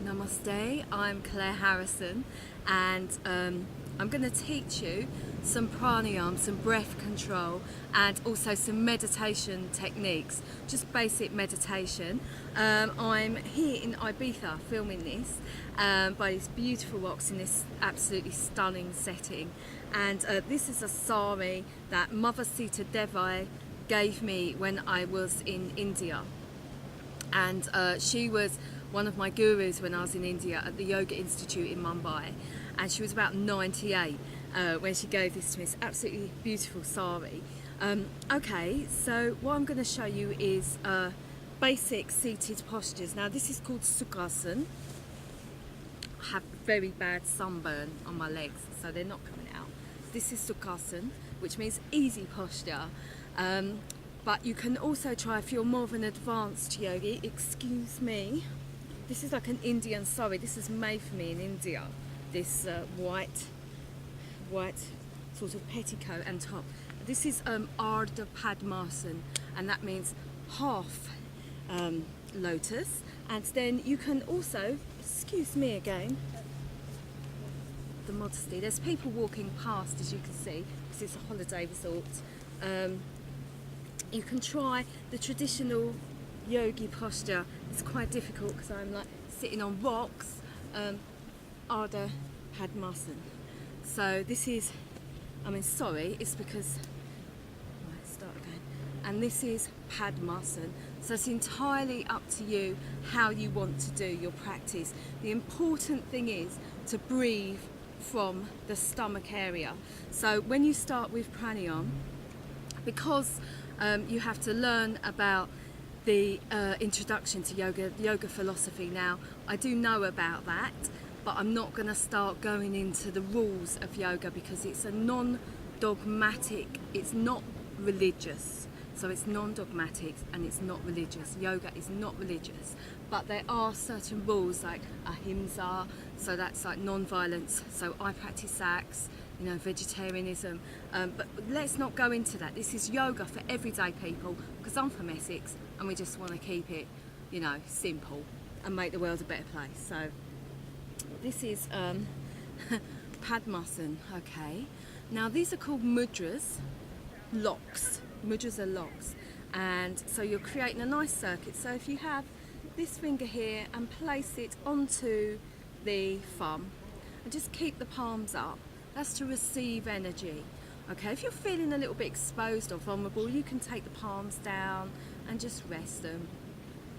Namaste, I'm Claire Harrison, and I'm going to teach you some pranayam, some breath control, and also some meditation techniques, just basic meditation. I'm here in Ibiza filming this by these beautiful rocks in this absolutely stunning setting, and this is a sari that Mother Sita Devi gave me when I was in India. And she was one of my gurus when I was in India at the Yoga Institute in Mumbai, and she was about 98 when she gave this to me. It's absolutely beautiful sari. Okay, so what I'm going to show you is basic seated postures. Now this is called Sukhasana. I have very bad sunburn on my legs, so they're not coming out. This is Sukhasana, which means easy posture. But you can also try, if you're more of an advanced yogi, excuse me, this is like an Indian sari. This is made for me in India. This white sort of petticoat and top. This is Ardha Padmasana, and that means half lotus. And then you can also, excuse me again, the modesty. There's people walking past, as you can see, because it's a holiday resort. You can try the traditional yogi posture. It's quite difficult because I'm like sitting on rocks. Ardha Padmasana. So this is, sorry, it's because, right, start again. And this is Padmasana. So it's entirely up to you how you want to do your practice. The important thing is to breathe from the stomach area. So when you start with pranayam, because you have to learn about the introduction to yoga philosophy. Now, I do know about that, but I'm not going to start going into the rules of yoga because it's a non-dogmatic, it's not religious. So it's non-dogmatic and it's not religious. Yoga is not religious, but there are certain rules like ahimsa, so that's like non-violence. So I practice sax, vegetarianism, but let's not go into that. This is yoga for everyday people because I'm from Essex and we just want to keep it, simple and make the world a better place. So this is Padmasana, okay. Now these are called mudras, locks. Mudras are locks, and so you're creating a nice circuit. So if you have this finger here and place it onto the thumb and just keep the palms up, that's to receive energy. Okay, if you're feeling a little bit exposed or vulnerable, you can take the palms down and just rest them.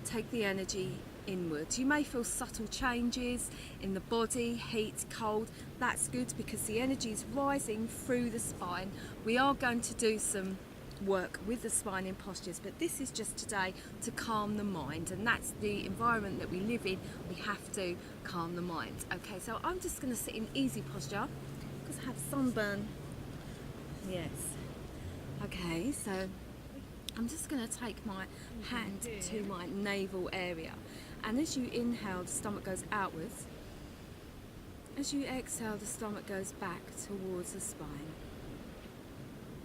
Take the energy inwards. You may feel subtle changes in the body, heat, cold. That's good because the energy is rising through the spine. We are going to do some work with the spine in postures, but this is just today to calm the mind, and that's the environment that we live in. We have to calm the mind. Okay, so I'm just going to sit in easy posture because I have sunburn. Yes. Okay, so I'm just going to take my hand to my navel area, and as you inhale, the stomach goes outwards. As you exhale, the stomach goes back towards the spine.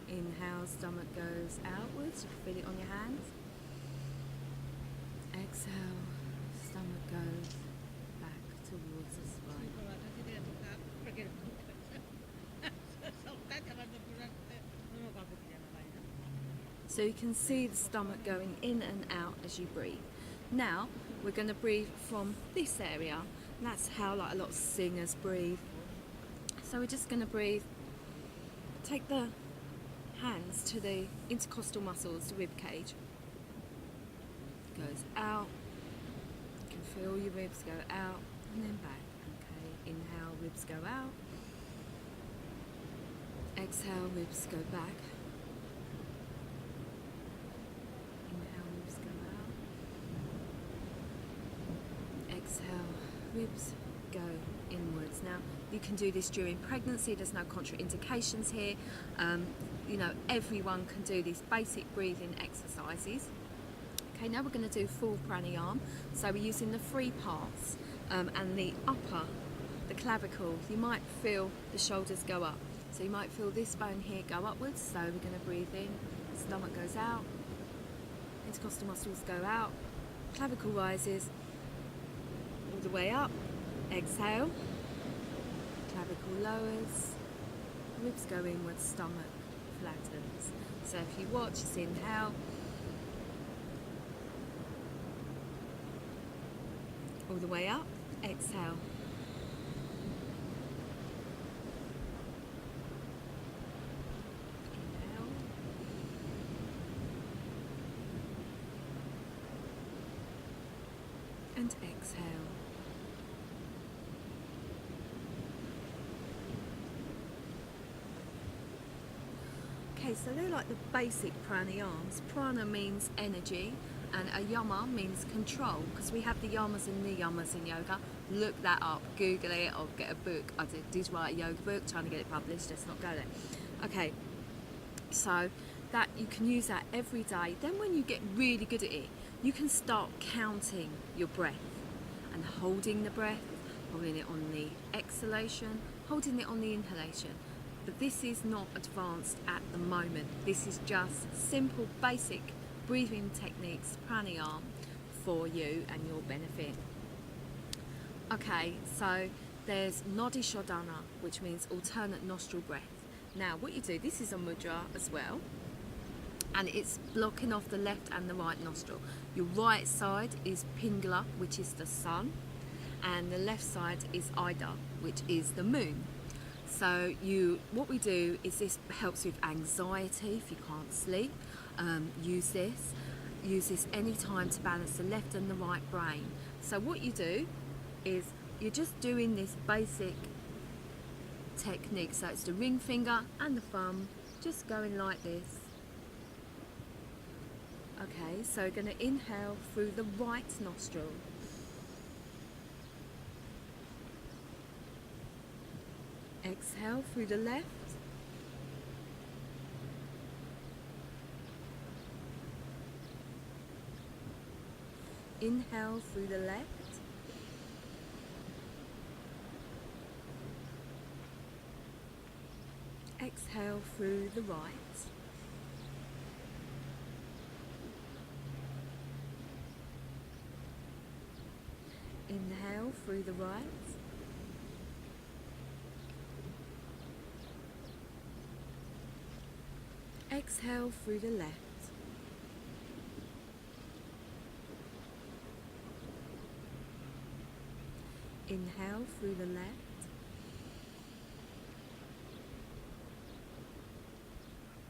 Inhale, stomach goes outwards. You can feel it on your hands. Exhale, stomach goes back towards the spine. So you can see the stomach going in and out as you breathe. Now we're going to breathe from this area, and that's how a lot of singers breathe. So we're just going to breathe. Take the hands to the intercostal muscles, the rib cage. Goes out. You can feel your ribs go out and then back. Okay, inhale, ribs go out. Exhale, ribs go back. Inhale, ribs go out. Exhale, ribs go inwards. Now you can do this during pregnancy. There's no contraindications here. Everyone can do these basic breathing exercises. Okay, now we're going to do full pranayam. So we're using the three parts and the upper, the clavicle. You might feel the shoulders go up. So you might feel this bone here go upwards. So we're going to breathe in, stomach goes out, intercostal muscles go out, clavicle rises, the way up, exhale, clavicle lowers, ribs go inwards, stomach flattens. So if you watch, just inhale, all the way up, exhale. Inhale. And exhale. Okay, so they're like the basic pranayams. Prana means energy and ayama means control, because we have the yamas and niyamas in yoga. Look that up, Google it, or get a book. I did write a yoga book, trying to get it published, let's not go there. Okay, so that you can use that every day. Then when you get really good at it, you can start counting your breath and holding the breath, holding it on the exhalation, holding it on the inhalation. But this is not advanced at the moment. This is just simple, basic breathing techniques, pranayama, for you and your benefit. Okay, so there's Nadi Shodhana, which means alternate nostril breath. Now, what you do, this is a mudra as well, and it's blocking off the left and the right nostril. Your right side is Pingala, which is the sun, and the left side is Ida, which is the moon. So what we do is this helps with anxiety if you can't sleep. Use this any time to balance the left and the right brain. So what you do is you're just doing this basic technique. So it's the ring finger and the thumb just going like this. Okay, so we're going to inhale through the right nostril. Exhale through the left. Inhale through the left. Exhale through the right. Inhale through the right. Exhale through the left. Inhale through the left.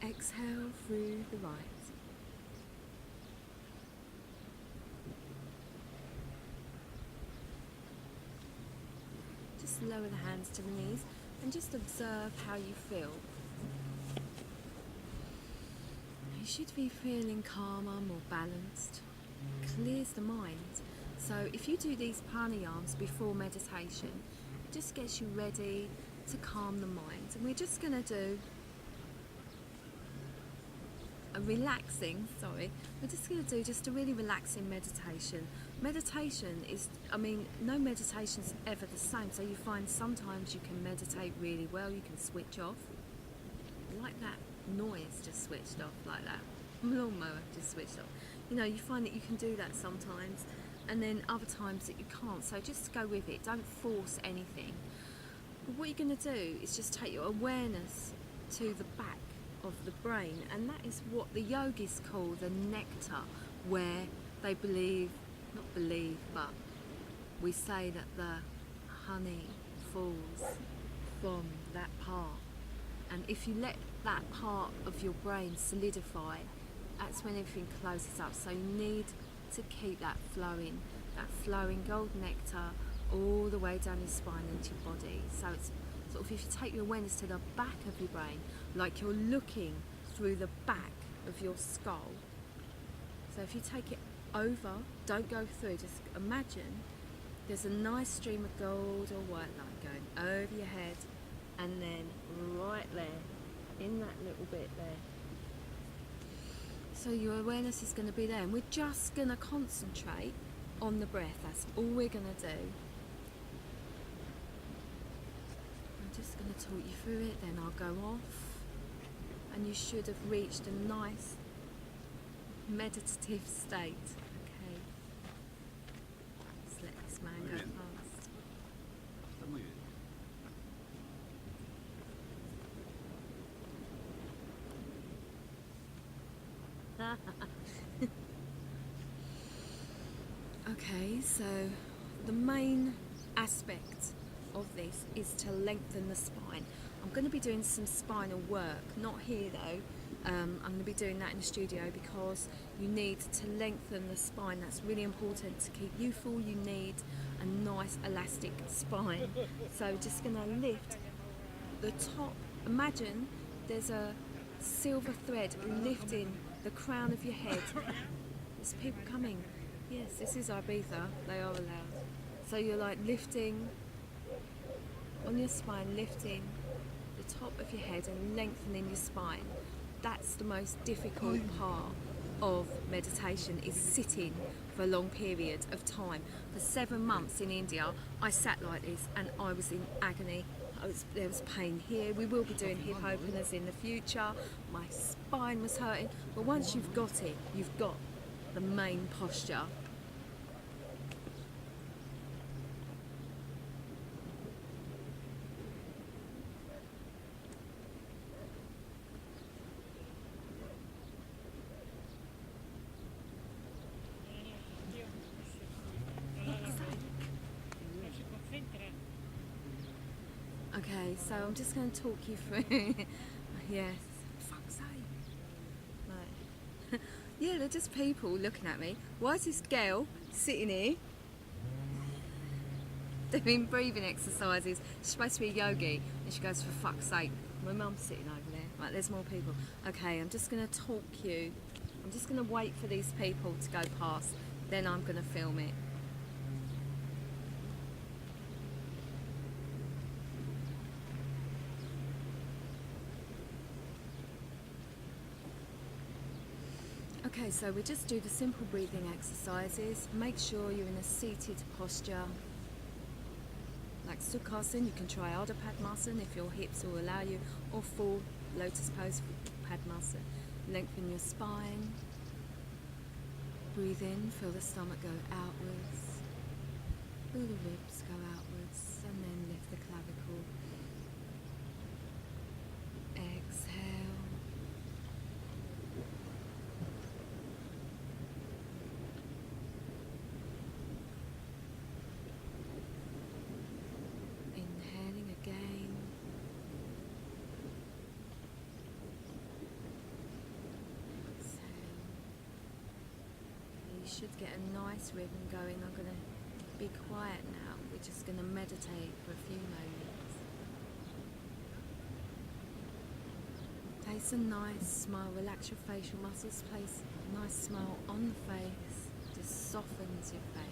Exhale through the right. Just lower the hands to the knees and just observe how you feel. You should be feeling calmer, more balanced, clears the mind. So if you do these pranayams before meditation, it just gets you ready to calm the mind. And we're just going to do we're just going to do just a really relaxing meditation. Meditation is, no meditation's ever the same. So you find sometimes you can meditate really well, you can switch off, like that noise just switched off, like that lawnmower just switched off. You find that you can do that sometimes, and then other times that you can't. So just go with it, don't force anything. But what you're going to do is just take your awareness to the back of the brain, and that is what the yogis call the nectar, where they but we say that the honey falls from that part. And if you let that part of your brain solidify, that's when everything closes up. So you need to keep that flowing gold nectar all the way down your spine into your body. So it's sort of, if you take your awareness to the back of your brain, like you're looking through the back of your skull. So if you take it over, don't go through, just imagine there's a nice stream of gold or white light going over your head, and then right there, in that little bit there. So your awareness is going to be there, and we're just going to concentrate on the breath. That's all we're going to do. I'm just going to talk you through it, then I'll go off, and you should have reached a nice meditative state. Okay, let's let this man go past. Okay, so the main aspect of this is to lengthen the spine. I'm going to be doing some spinal work, not here though. I'm going to be doing that in the studio because you need to lengthen the spine. That's really important to keep youthful. You need a nice elastic spine. So just going to lift the top. Imagine there's a silver thread lifting the crown of your head. There's people coming. Yes, this is Ibiza. They are allowed. So you're like lifting on your spine, lifting the top of your head and lengthening your spine. That's the most difficult part of meditation, is sitting for a long period of time. For 7 months in India, I sat like this and I was in agony. There was pain here. We will be doing hip openers in the future. My spine was hurting. But once you've got it, you've got the main posture. Okay, so I'm just going to talk you through. Yes, fuck's sake. Right. Yeah, they're just people looking at me. Why is this girl sitting here doing breathing exercises? She's supposed to be a yogi, and she goes, for fuck's sake. My mum's sitting over there. Right, there's more people. Okay, I'm just going to talk you. I'm just going to wait for these people to go past. Then I'm going to film it. Okay, so we just do the simple breathing exercises. Make sure you're in a seated posture. Like Sukhasana, you can try Ardha Padmasana if your hips will allow you, or full lotus pose for Padmasana. Lengthen your spine. Breathe in, feel the stomach go outwards. Feel the ribs go outwards, and then lift the clavicle. Exhale. Inhaling again. Exhale. You should get a nice rhythm going. I'm going to be quiet now. We're just going to meditate for a few moments. Place a nice smile. Relax your facial muscles. Place a nice smile on the face. Just softens your face.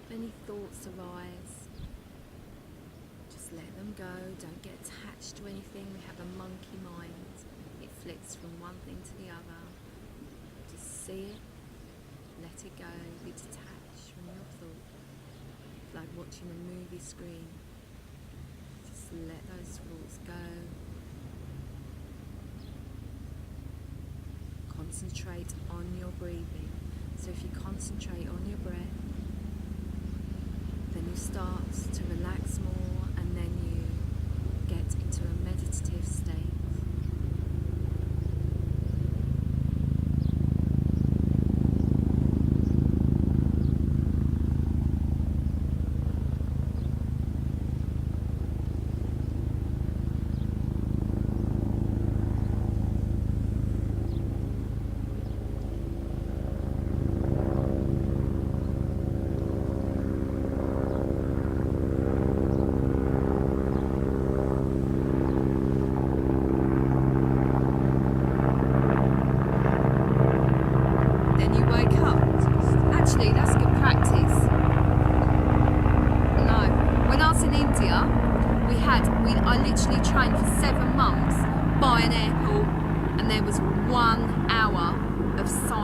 If any thoughts arise, just let them go. Don't get attached to anything. We have a monkey mind. It flits from one thing to the other. Just see it, let it go, be detached from your thoughts. Like watching a movie screen. Just let those thoughts go. Concentrate on your breathing. So if you concentrate on your breath, then you start to relax more, and then you get into a meditative state.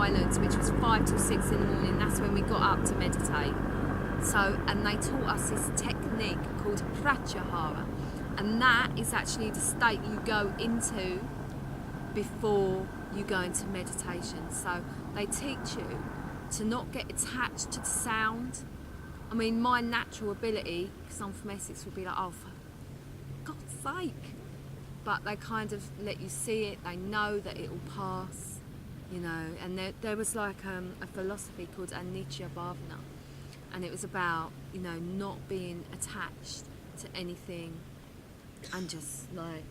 Islands, which was 5 till 6 in the morning. That's when we got up to meditate. So, and they taught us this technique called Pratyahara, and that is actually the state you go into before you go into meditation. So they teach you to not get attached to the sound. I mean, my natural ability, because I'm from Essex, would be like, oh, for God's sake. But they kind of let you see it, they know that it will pass, you know. And there was like a philosophy called Anicca Bhavana, and it was about, you know, not being attached to anything, and just like,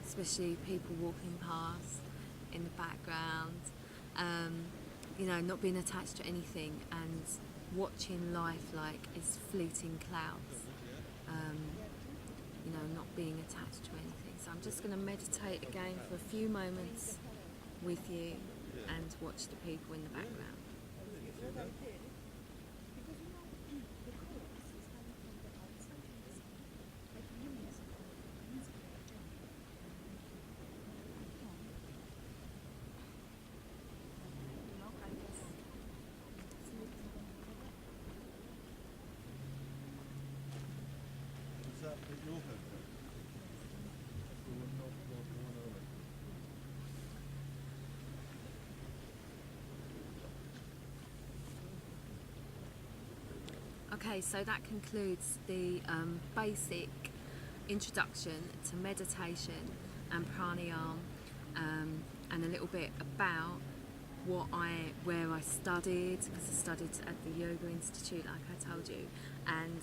especially people walking past in the background, you know, not being attached to anything and watching life like it's fleeting clouds, you know, not being attached to anything. So I'm just going to meditate again for a few moments with you and watch the people in the background. Okay, so that concludes the basic introduction to meditation and pranayama, and a little bit about where I studied, because I studied at the Yoga Institute, like I told you, and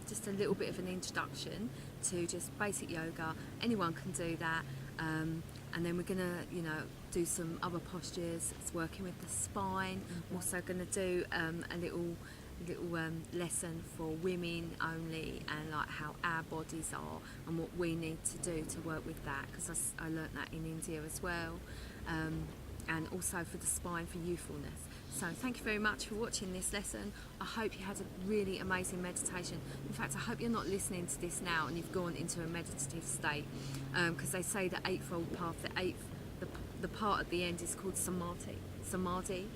just a little bit of an introduction to just basic yoga. Anyone can do that, and then we're gonna, you know, do some other postures. It's working with the spine. I'm also gonna do a little lesson for women only, and like how our bodies are and what we need to do to work with that, because I learnt that in India as well, and also for the spine, for youthfulness. So thank you very much for watching this lesson. I hope you had a really amazing meditation. In fact, I hope you're not listening to this now and you've gone into a meditative state, because they say the eightfold path, the part at the end is called samadhi.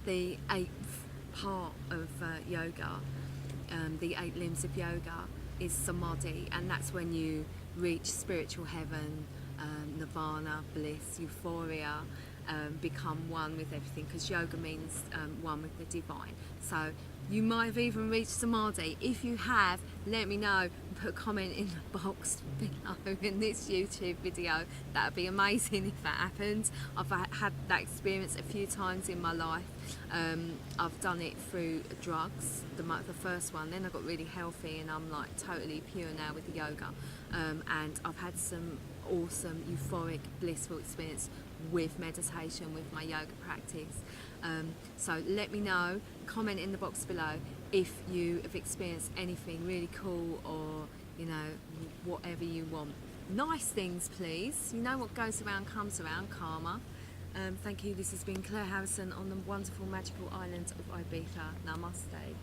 The eighth part of yoga, the 8 limbs of yoga, is samadhi, and that's when you reach spiritual heaven, nirvana, bliss, euphoria, become one with everything, because yoga means one with the divine. So you might have even reached samadhi. If you have, let me know and put a comment in the box below in this YouTube video. That would be amazing if that happened. I've had that experience a few times in my life. I've done it through drugs, the first one, then I got really healthy and I'm like totally pure now with the yoga, and I've had some awesome euphoric blissful experience with meditation, with my yoga practice. So let me know, comment in the box below if you have experienced anything really cool, or you know, whatever you want. Nice things please, you know what goes around comes around, karma. Thank you, this has been Claire Harrison on the wonderful magical island of Ibiza. Namaste.